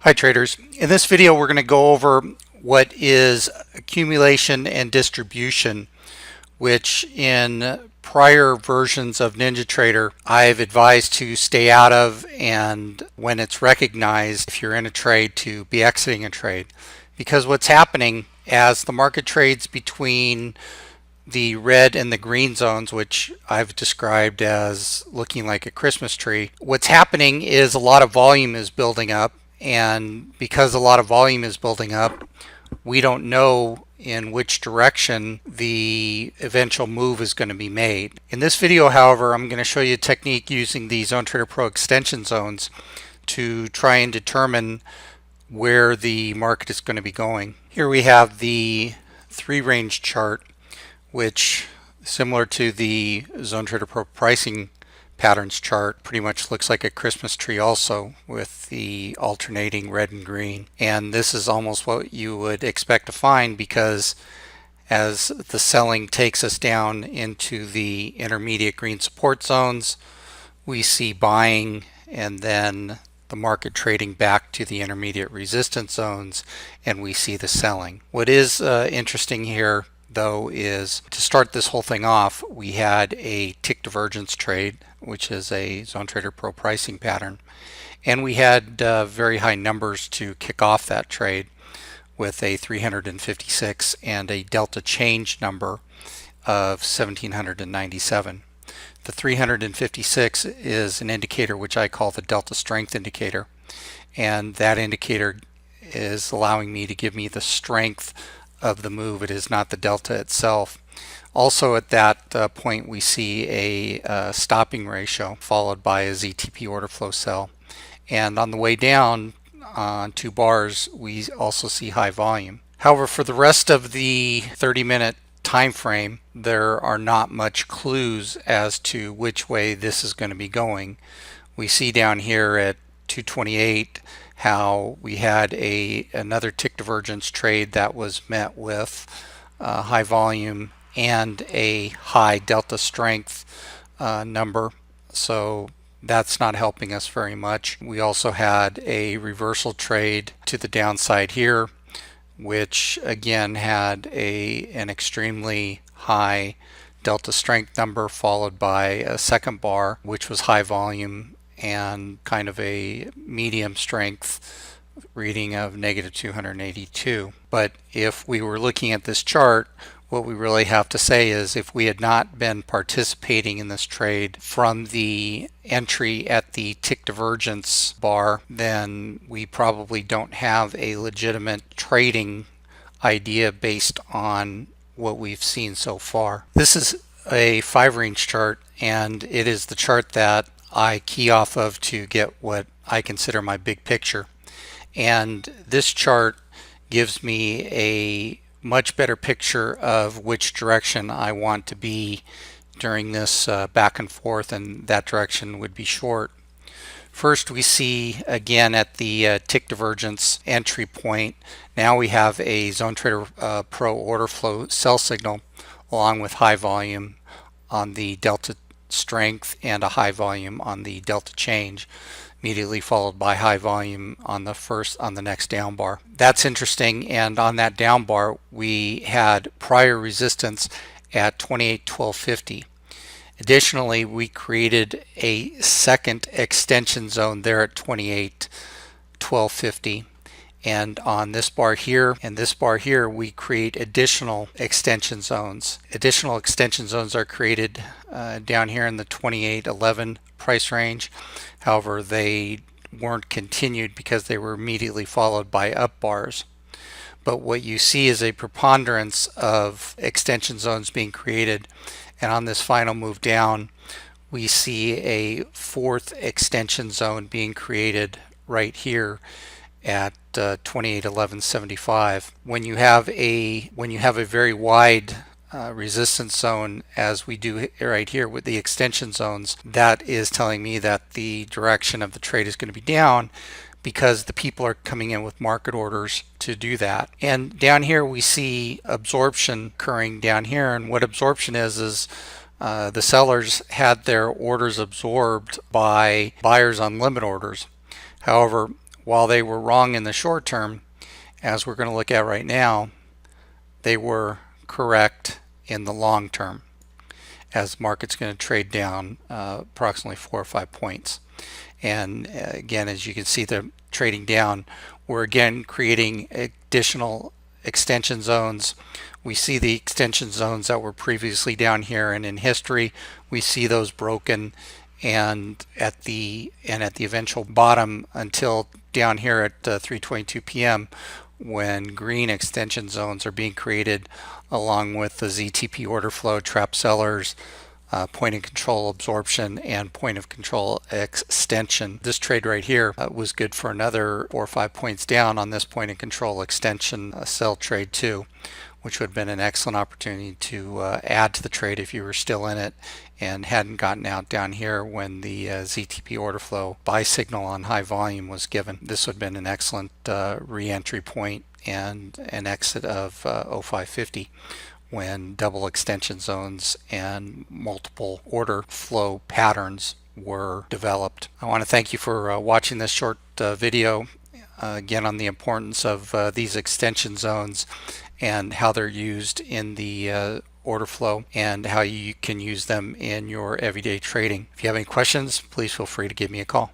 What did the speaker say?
Hi traders. In this video we're going to go over what is accumulation and distribution, which in prior versions of NinjaTrader I've advised to stay out of, and when it's recognized, if you're in a trade, to be exiting a trade. Because what's happening as the market trades between the red and the green zones, which I've described as looking like a Christmas tree, what's happening is a lot of volume is building up, and because a lot of volume is building up, we don't know in which direction the eventual move is going to be made. In this video, however, I'm going to show you a technique using the ZoneTraderPro extension zones to try and determine where the market is going to be going. Here we have the 3-range chart, which, similar to the ZoneTraderPro pricing patterns chart, pretty much looks like a Christmas tree also, with the alternating red and green. And this is almost what you would expect to find, because as the selling takes us down into the intermediate green support zones, we see buying, and then the market trading back to the intermediate resistance zones, and we see the selling. What is interesting here though is, to start this whole thing off, we had a tick divergence trade, which is a ZoneTraderPro pricing pattern, and we had very high numbers to kick off that trade, with a 356 and a delta change number of 1797. The 356 is an indicator which I call the delta strength indicator, and that indicator is allowing me to give me the strength of the move. It is not the delta itself. Also at that point we see a stopping ratio followed by a ZTP order flow sell, and on the way down on 2 bars we also see high volume. However, for the rest of the 30-minute time frame, there are not much clues as to which way this is going to be going. We see down here at 228 how we had another tick divergence trade that was met with high volume and a high delta strength number, so that's not helping us very much. We also had a reversal trade to the downside here, which again had an extremely high delta strength number followed by a second bar which was high volume and kind of a medium strength reading of -282. But if we were looking at this chart, what we really have to say is, if we had not been participating in this trade from the entry at the tick divergence bar, then we probably don't have a legitimate trading idea based on what we've seen so far. This is a 5-range chart, and it is the chart that I key off of to get what I consider my big picture. And this chart gives me a much better picture of which direction I want to be during this back and forth, and that direction would be short. First, we see again at the tick divergence entry point, now we have a ZoneTrader Pro order flow sell signal along with high volume on the delta strength and a high volume on the delta change, immediately followed by high volume on the next down bar. That's interesting, and on that down bar we had prior resistance at 28.1250. Additionally, we created a second extension zone there at 28.1250, and on this bar here and this bar here we create additional extension zones. Additional extension zones are created down here in the 28.11 price range. However, they weren't continued because they were immediately followed by up bars. But what you see is a preponderance of extension zones being created, and on this final move down we see a 4th extension zone being created right here at 28.1175. When you have a very wide resistance zone, as we do right here with the extension zones, that is telling me that the direction of the trade is going to be down, because the people are coming in with market orders to do that. And down here we see absorption occurring down here, and what absorption is the sellers had their orders absorbed by buyers on limit orders. However, while they were wrong in the short term, as we're going to look at right now, they were correct in the long term, as the market's going to trade down approximately 4 or 5 points. And again, as you can see, the trading down, we're again creating additional extension zones. We see the extension zones that were previously down here, and in history we see those broken, and at the eventual bottom until down here at 3:22 p.m. when green extension zones are being created along with the ZTP order flow, trap sellers, point of control absorption, and point of control extension. This trade right here was good for another 4 or 5 points down on this point of control extension sell trade too, which would have been an excellent opportunity to add to the trade if you were still in it and hadn't gotten out down here when the ZTP order flow buy signal on high volume was given. This would have been an excellent re-entry point and an exit of 0550 when double extension zones and multiple order flow patterns were developed. I want to thank you for watching this short video again on the importance of these extension zones and how they're used in the order flow and how you can use them in your everyday trading. If you have any questions, please feel free to give me a call.